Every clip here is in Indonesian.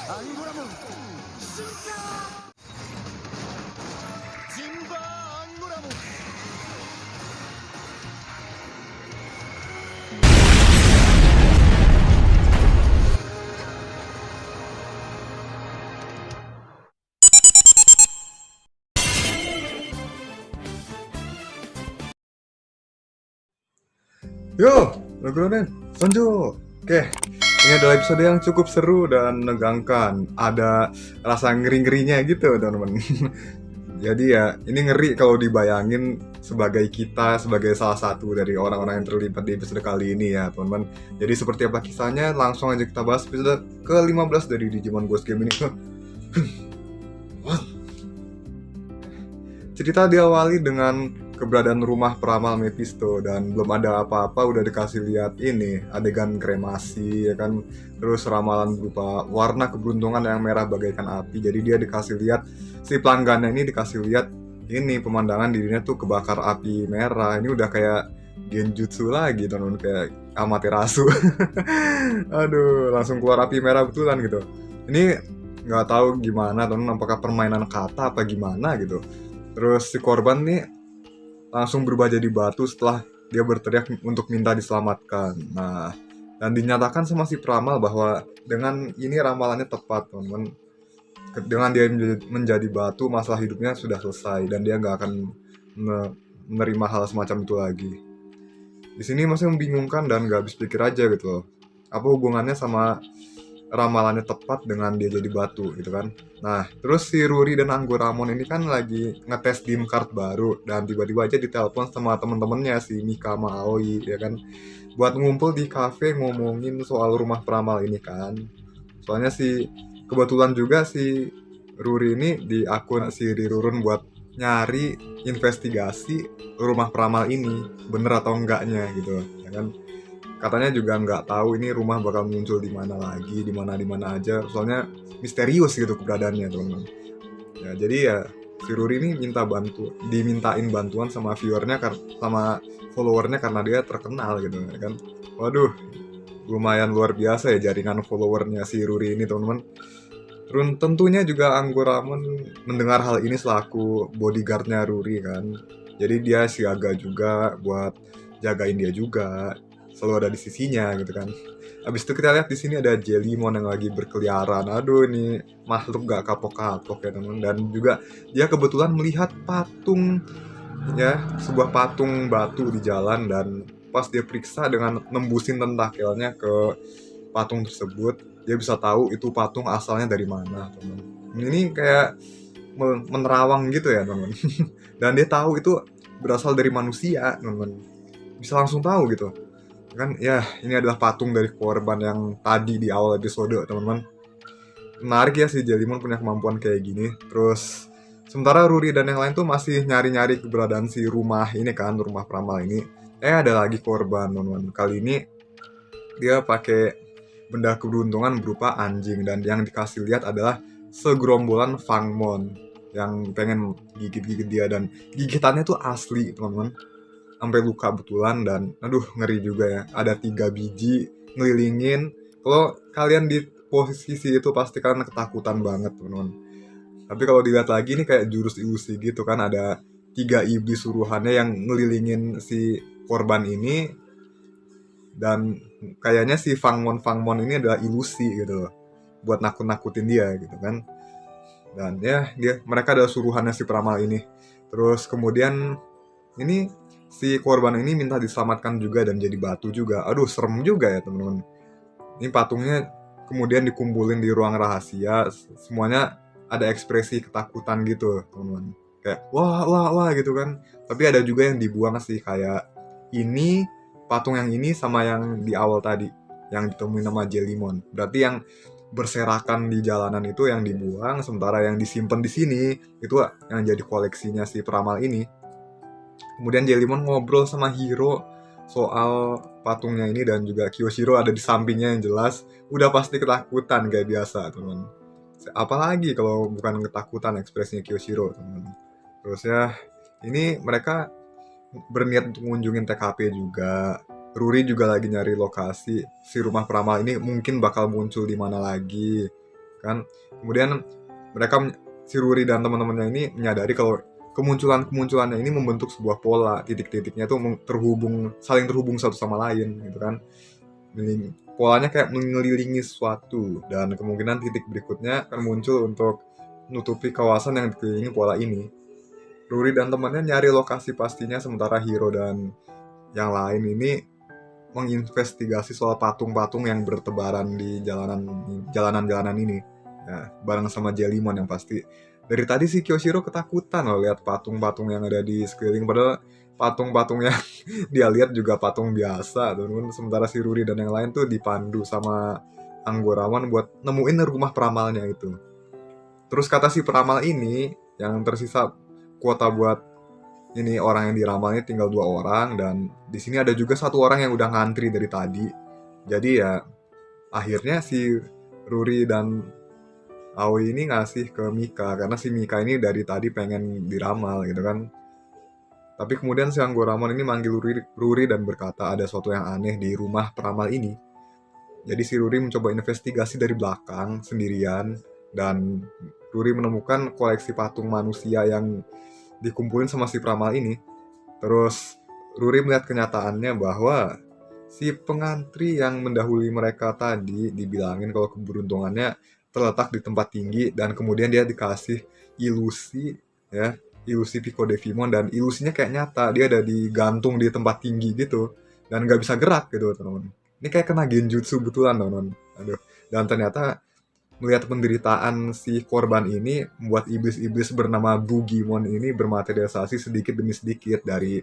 アンゴラモン進化ジンバーアンゴラモン。Yo, Logronen, lanjut. Oke, ini adalah episode yang cukup seru dan menegangkan. Ada rasa ngeri-ngerinya gitu, teman-teman. Jadi ya, ini ngeri kalau dibayangin sebagai kita, sebagai salah satu dari orang-orang yang terlibat di episode kali ini ya, teman-teman. Jadi seperti apa kisahnya, langsung aja kita bahas episode ke-15 dari Digimon Ghost Game ini. Cerita diawali dengan keberadaan rumah peramal Mephisto dan belum ada apa-apa udah dikasih lihat ini adegan kremasi ya kan, terus ramalan berupa warna keberuntungan yang merah bagaikan api. Jadi dia dikasih lihat, si pelanggannya ini dikasih lihat ini pemandangan dirinya tuh kebakar api merah. Ini udah kayak genjutsu lagi teman, kayak Amaterasu. Aduh, langsung keluar api merah betulan gitu. Ini nggak tahu gimana teman, apakah permainan kata apa gimana gitu. Terus si korban nih langsung berubah jadi batu setelah dia berteriak untuk minta diselamatkan. Nah, dan dinyatakan sama si peramal bahwa dengan ini ramalannya tepat, teman-teman. Dengan dia menjadi batu, masalah hidupnya sudah selesai dan dia nggak akan menerima hal semacam itu lagi. Di sini masih membingungkan dan nggak habis pikir aja gitu loh. Apa hubungannya sama ramalannya tepat dengan dia jadi batu gitu kan. Nah, terus si Ruri dan Anggoramon ini kan lagi ngetes dim card baru dan tiba-tiba aja ditelepon sama temen-temennya si Mika sama Aoi ya kan, buat ngumpul di cafe ngomongin soal rumah peramal ini kan. Soalnya si kebetulan juga si Ruri ini di akun si Rirurun buat nyari investigasi rumah peramal ini bener atau enggaknya gitu ya kan. Katanya juga nggak tahu ini rumah bakal muncul di mana lagi, di mana aja. Soalnya misterius gitu keberadaannya, teman-teman. Ya, jadi ya si Ruri ini dimintain bantuan sama viewernya, sama followernya karena dia terkenal gitu, ya kan. Waduh, lumayan luar biasa ya jaringan followernya si Ruri ini, teman-teman. Tentunya juga Anggoramon mendengar hal ini selaku bodyguardnya Ruri kan. Jadi dia siaga juga buat jagain dia juga, selalu ada di sisinya gitu kan. Abis itu kita lihat di sini ada Jellymon yang lagi berkeliaran. Aduh, ini makhluk gak kapok-kapok ya teman. Dan juga dia kebetulan melihat patung ya, sebuah patung batu di jalan, dan pas dia periksa dengan nembusin tentakelnya ke patung tersebut, dia bisa tahu itu patung asalnya dari mana teman. Ini kayak menerawang gitu ya teman. Dan dia tahu itu berasal dari manusia teman. Bisa langsung tahu gitu kan ya, ini adalah patung dari korban yang tadi di awal episode teman-teman. Menarik ya si Jellymon punya kemampuan kayak gini. Terus sementara Ruri dan yang lain tuh masih nyari-nyari keberadaan si rumah ini kan, rumah peramal ini. Ada lagi korban teman-teman. Kali ini dia pakai benda keberuntungan berupa anjing, dan yang dikasih lihat adalah segerombolan Fangmon yang pengen gigit-gigit dia, dan gigitannya tuh asli teman-teman, sampai luka betulan. Dan aduh ngeri juga ya, ada 3 biji ngelilingin. Kalau kalian di posisi itu pasti kalian ketakutan banget teman-teman. Tapi kalau dilihat lagi ini kayak jurus ilusi gitu kan, ada 3 iblis suruhannya yang ngelilingin si korban ini, dan kayaknya si Fangmon ini adalah ilusi gitu loh, buat nakut-nakutin dia gitu kan. Dan ya mereka adalah suruhannya si peramal ini. Terus kemudian ini si korban ini minta diselamatkan juga dan jadi batu juga. Aduh, serem juga ya teman-teman. Ini patungnya kemudian dikumpulin di ruang rahasia. Semuanya ada ekspresi ketakutan gitu teman-teman. Kayak wah gitu kan. Tapi ada juga yang dibuang sih, kayak ini patung yang ini sama yang di awal tadi yang ditemuin nama Jellymon. Berarti yang berserakan di jalanan itu yang dibuang, sementara yang disimpan di sini itu yang jadi koleksinya si peramal ini. Kemudian Jellymon ngobrol sama Hiro soal patungnya ini, dan juga Kyoshiro ada di sampingnya yang jelas udah pasti ketakutan kayak biasa teman. Apalagi kalau bukan ketakutan ekspresinya Kyoshiro teman. Terus ya ini mereka berniat untuk mengunjungin TKP juga. Ruri juga lagi nyari lokasi si rumah peramal ini mungkin bakal muncul di mana lagi. kan. Kemudian mereka si Ruri dan teman-temannya ini menyadari kalau kemunculannya ini membentuk sebuah pola, titik-titiknya itu saling terhubung satu sama lain gitu kan. Polanya kayak mengelilingi sesuatu, dan kemungkinan titik berikutnya akan muncul untuk menutupi kawasan yang dikelilingi pola ini. Ruri dan temannya nyari lokasi pastinya, sementara Hiro dan yang lain ini menginvestigasi soal patung-patung yang bertebaran di jalanan-jalanan ini. Ya, bareng sama Jellymon yang pasti. Dari tadi si Kyoshiro ketakutan loh lihat patung-patung yang ada di sekeliling, padahal patung-patung yang dia lihat juga patung biasa, teman-teman. Sementara si Ruri dan yang lain tuh dipandu sama Anggoramon buat nemuin rumah peramalnya itu. Terus kata si peramal ini, yang tersisa kuota buat ini orang yang diramalnya tinggal 2 orang, dan di sini ada juga 1 orang yang udah ngantri dari tadi. Jadi ya akhirnya si Ruri dan Aoi ini ngasih ke Mika, karena si Mika ini dari tadi pengen diramal gitu kan. Tapi kemudian si Anggoramon ini manggil Ruri dan berkata ada sesuatu yang aneh di rumah peramal ini. Jadi si Ruri mencoba investigasi dari belakang sendirian, dan Ruri menemukan koleksi patung manusia yang dikumpulin sama si peramal ini. Terus Ruri melihat kenyataannya bahwa si pengantri yang mendahului mereka tadi dibilangin kalau keberuntungannya terletak di tempat tinggi, dan kemudian dia dikasih ilusi ya, ilusi Pico Devimon, dan ilusinya kayak nyata, dia ada digantung di tempat tinggi gitu dan nggak bisa gerak gitu teman-teman. Ini kayak kena genjutsu betulan teman-teman. Aduh. Dan ternyata melihat penderitaan si korban ini membuat iblis-iblis bernama Bugimon ini bermaterialisasi sedikit demi sedikit dari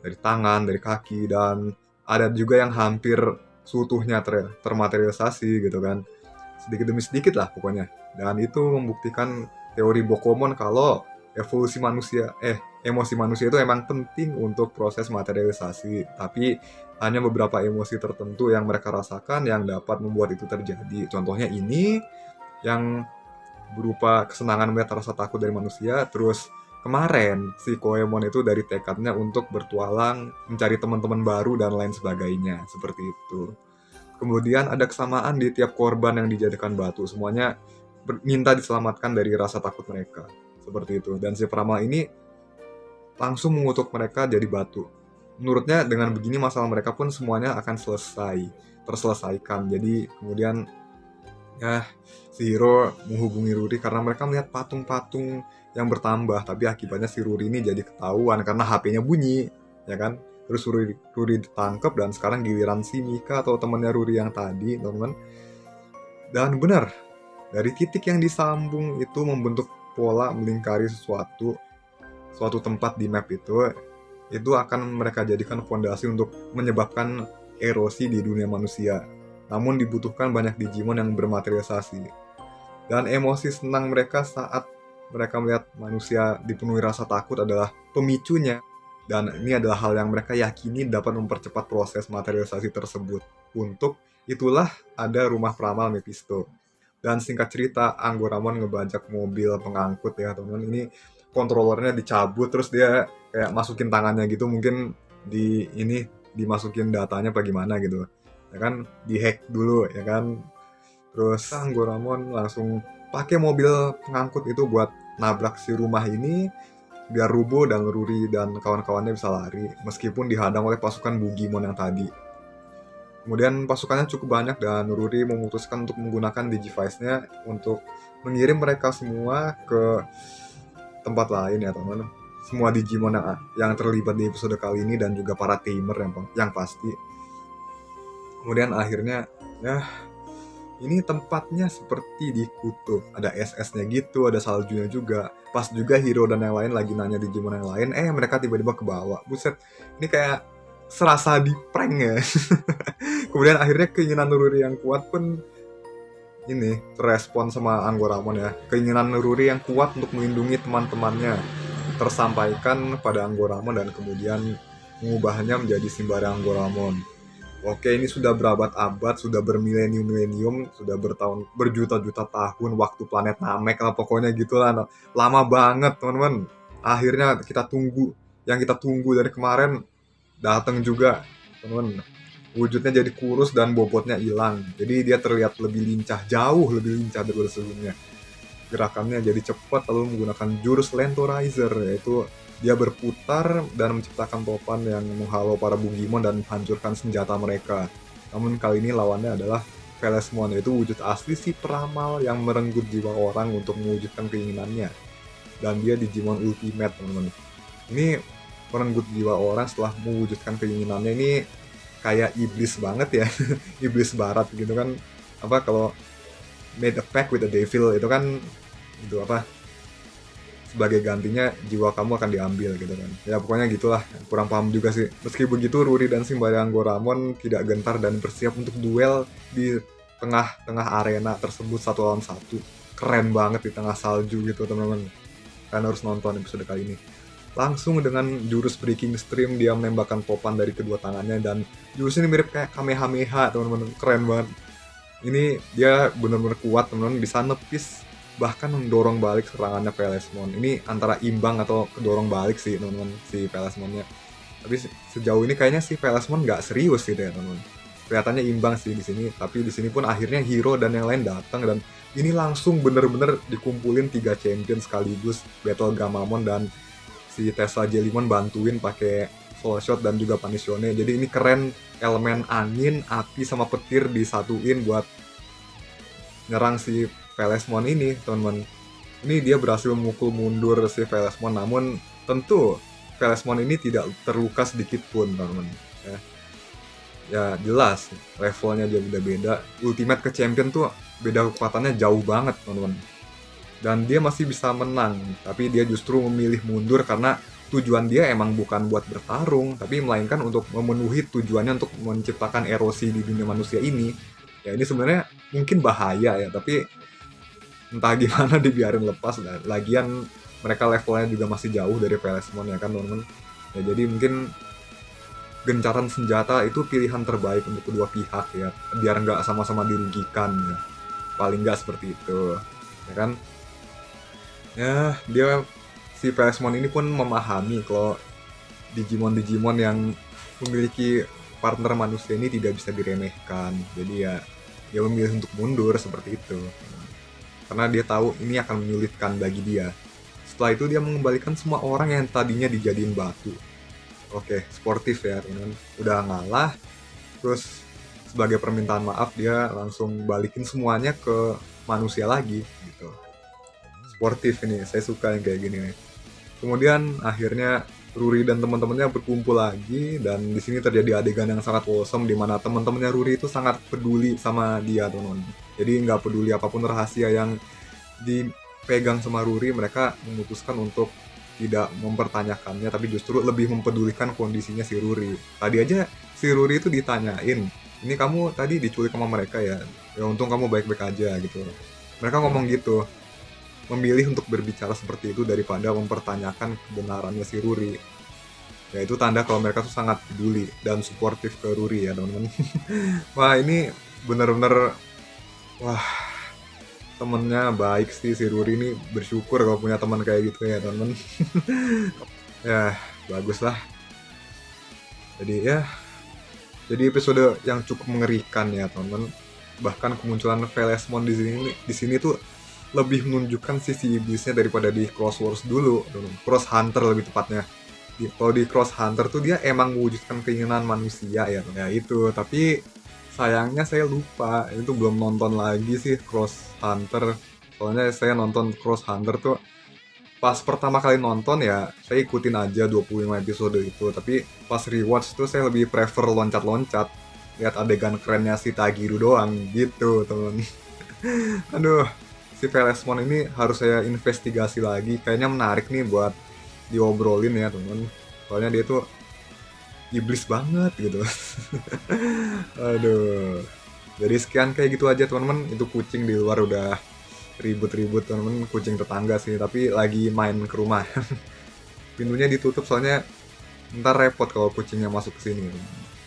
tangan, dari kaki, dan ada juga yang hampir seutuhnya termaterialisasi gitu kan. Sedikit demi sedikit lah pokoknya. Dan itu membuktikan teori Bokomon kalau emosi manusia itu emang penting untuk proses materialisasi, tapi hanya beberapa emosi tertentu yang mereka rasakan yang dapat membuat itu terjadi. Contohnya ini yang berupa kesenangan melihat rasa takut dari manusia. Terus kemarin si Koemon itu dari tekadnya untuk bertualang, mencari teman-teman baru dan lain sebagainya, seperti itu. Kemudian ada kesamaan di tiap korban yang dijadikan batu, semuanya minta diselamatkan dari rasa takut mereka, seperti itu. Dan si peramal ini langsung mengutuk mereka jadi batu. Menurutnya dengan begini masalah mereka pun semuanya akan terselesaikan. Jadi kemudian ya si Hiro menghubungi Ruri karena mereka melihat patung-patung yang bertambah, tapi akibatnya si Ruri ini jadi ketahuan karena HP-nya bunyi, ya kan? Terus Ruri ditangkap, dan sekarang giliran si Mika atau temannya Ruri yang tadi, teman-teman. Dan benar, dari titik yang disambung itu membentuk pola melingkari suatu tempat di map itu akan mereka jadikan fondasi untuk menyebabkan erosi di dunia manusia. Namun dibutuhkan banyak Digimon yang bermaterialisasi. Dan emosi senang mereka saat mereka melihat manusia dipenuhi rasa takut adalah pemicunya. Dan ini adalah hal yang mereka yakini dapat mempercepat proses materialisasi tersebut. Untuk itulah ada rumah peramal Mephisto. Dan singkat cerita, Anggoramon ngebajak mobil pengangkut ya teman-teman. Ini kontrolernya dicabut, terus dia kayak masukin tangannya gitu, mungkin dimasukin datanya apa gimana gitu. Ya kan, dihack dulu ya kan. Terus Anggoramon langsung pakai mobil pengangkut itu buat nabrak si rumah ini biar rubuh, dan Ruri dan kawan-kawannya bisa lari meskipun dihadang oleh pasukan Bugimon yang tadi. Kemudian pasukannya cukup banyak dan Ruri memutuskan untuk menggunakan Digivice-nya untuk mengirim mereka semua ke tempat lain ya teman-teman. Semua Digimon yang terlibat di episode kali ini dan juga para tamer yang pasti. Kemudian akhirnya ya ini tempatnya seperti di kutub, ada SS-nya gitu, ada saljunya juga. Pas juga Hiro dan yang lain lagi nanya Digimon yang lain, mereka tiba-tiba ke bawah. Buset, ini kayak serasa di prank ya. Kemudian akhirnya keinginan Ruri yang kuat pun ini terespon sama Anggoramon ya. Keinginan Ruri yang kuat untuk melindungi teman-temannya tersampaikan pada Anggoramon, dan kemudian mengubahnya menjadi Simbara Anggoramon. Oke, ini sudah berabad-abad, sudah bermilenium-milenium, sudah berjuta-juta tahun waktu planet Namek lah pokoknya gitulah. Lama banget, teman-teman. Akhirnya yang kita tunggu dari kemarin datang juga, teman-teman. wujudnya jadi kurus dan bobotnya hilang. Jadi dia terlihat lebih lincah, jauh lebih lincah daripada sebelumnya. Gerakannya jadi cepat lalu menggunakan jurus Lentorizer, yaitu dia berputar dan menciptakan topan yang menghalau para Bugimon dan menghancurkan senjata mereka. Namun kali ini lawannya adalah Velasmon, yaitu wujud asli si peramal yang merenggut jiwa orang untuk mewujudkan keinginannya. Dan dia Digimon Ultimate, teman-teman. Ini merenggut jiwa orang setelah mewujudkan keinginannya, ini kayak iblis banget ya. Iblis barat gitu kan. Apa kalau made a pact with the devil itu kan itu apa, sebagai gantinya jiwa kamu akan diambil gitu kan. Ya pokoknya gitulah, kurang paham juga sih. Meski begitu, Ruri dan Simbayang Goramon tidak gentar dan bersiap untuk duel di tengah-tengah arena tersebut 1 lawan 1. Keren banget di tengah salju gitu teman-teman. Kalian harus nonton episode kali ini. Langsung dengan jurus Breaking Stream dia menembakkan topan dari kedua tangannya, dan jurus ini mirip kayak Kamehameha teman-teman. Keren banget. Ini dia benar-benar kuat teman-teman, bisa nepis bahkan mendorong balik serangannya Velasmon. Ini antara imbang atau kedorong balik sih teman-teman si Velasmonnya. Tapi sejauh ini kayaknya si Velasmon nggak serius gitu ya teman-teman. Kelihatannya imbang sih di sini, tapi di sini pun akhirnya Hiro dan yang lain datang, dan ini langsung bener-bener dikumpulin 3 champion sekaligus, Battle Gamamon dan si Tesla Jellyman bantuin pakai Soul Shot dan juga Panisione. Jadi ini keren, elemen angin, api sama petir disatuin buat nyerang si Velasmon ini, teman-teman. Ini dia berhasil memukul mundur si Velasmon, namun tentu Velasmon ini tidak terluka sedikit pun, teman-teman. Ya jelas levelnya dia beda-beda. Ultimate ke champion tuh beda kekuatannya jauh banget, teman-teman. Dan dia masih bisa menang, tapi dia justru memilih mundur karena tujuan dia emang bukan buat bertarung, tapi melainkan untuk memenuhi tujuannya untuk menciptakan erosi di dunia manusia ini. Ya ini sebenarnya mungkin bahaya ya, tapi entah gimana dibiarin lepas. Lagian mereka levelnya juga masih jauh dari Velasmon ya kan teman-teman. Ya jadi mungkin gencaran senjata itu pilihan terbaik untuk kedua pihak ya, biar nggak sama-sama dirugikan ya. Paling nggak seperti itu, ya kan? Ya dia si Velasmon ini pun memahami kalau Digimon yang memiliki partner manusia ini tidak bisa diremehkan. Jadi ya dia memilih untuk mundur seperti itu, karena dia tahu ini akan menyulitkan bagi dia. Setelah itu dia mengembalikan semua orang yang tadinya dijadiin batu. Oke, sportif ya teman-teman. Udah ngalah, terus sebagai permintaan maaf dia langsung balikin semuanya ke manusia lagi gitu. Sportif ini, saya suka yang kayak gini nih. Kemudian akhirnya Ruri dan teman-temannya berkumpul lagi, dan di sini terjadi adegan yang sangat wholesome di mana teman-temannya Ruri itu sangat peduli sama dia, teman-teman. Jadi nggak peduli apapun rahasia yang dipegang sama Ruri, mereka memutuskan untuk tidak mempertanyakannya, tapi justru lebih mempedulikan kondisinya si Ruri. Tadi aja si Ruri itu ditanyain, ini kamu tadi diculik sama mereka ya? Ya untung kamu baik-baik aja gitu. Mereka ngomong gitu, memilih untuk berbicara seperti itu daripada mempertanyakan kebenarannya si Ruri. Ya itu tanda kalau mereka tuh sangat peduli dan suportif ke Ruri ya teman-teman. Wah ini bener-bener, wah temennya baik sih si Ruri ini, bersyukur kalau punya teman kayak gitu ya teman-teman. Ya bagus lah. Jadi episode yang cukup mengerikan ya teman-teman. Bahkan kemunculan Velasmon di sini tuh lebih menunjukkan sisi iblisnya daripada di Cross Wars dulu, Cross Hunter lebih tepatnya. Kalau di Cross Hunter tuh dia emang mewujudkan keinginan manusia ya itu. Tapi sayangnya saya lupa, itu belum nonton lagi sih Cross Hunter. Soalnya saya nonton Cross Hunter tuh pas pertama kali nonton ya, saya ikutin aja 25 episode itu. Tapi pas rewatch tuh saya lebih prefer loncat-loncat, lihat adegan kerennya si Tagiru doang gitu temen. Aduh, si Velasmon ini harus saya investigasi lagi. Kayaknya menarik nih buat diobrolin ya teman. Soalnya dia tuh iblis banget gitu. Aduh. Jadi sekian kayak gitu aja teman-teman. Itu kucing di luar udah ribut-ribut teman-teman, kucing tetangga sih, tapi lagi main ke rumah. Pintunya ditutup soalnya ntar repot kalau kucingnya masuk ke sini.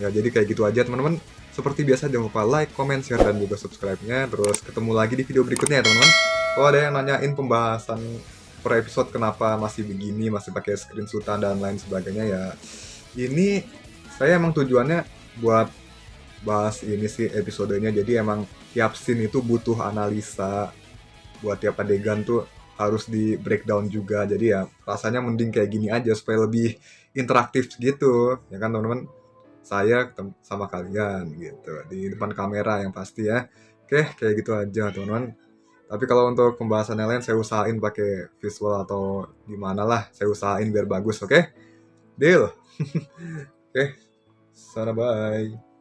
Ya jadi kayak gitu aja teman-teman. Seperti biasa jangan lupa like, comment, share, dan juga subscribe-nya. Terus ketemu lagi di video berikutnya ya teman-teman. Kalau ada yang nanyain pembahasan per episode kenapa masih begini, masih pakai screenshotan dan lain sebagainya ya. Ini saya emang tujuannya buat bahas ini sih episodenya. Jadi emang tiap scene itu butuh analisa, buat tiap adegan tuh harus di breakdown juga. Jadi ya rasanya mending kayak gini aja supaya lebih interaktif gitu, ya kan teman-teman? Saya sama kalian gitu di depan kamera yang pasti ya. Oke, kayak gitu aja teman-teman. Tapi kalau untuk pembahasan yang lain saya usahain pakai visual atau gimana lah, saya usahain biar bagus, oke? Deal. Oke, sana bye.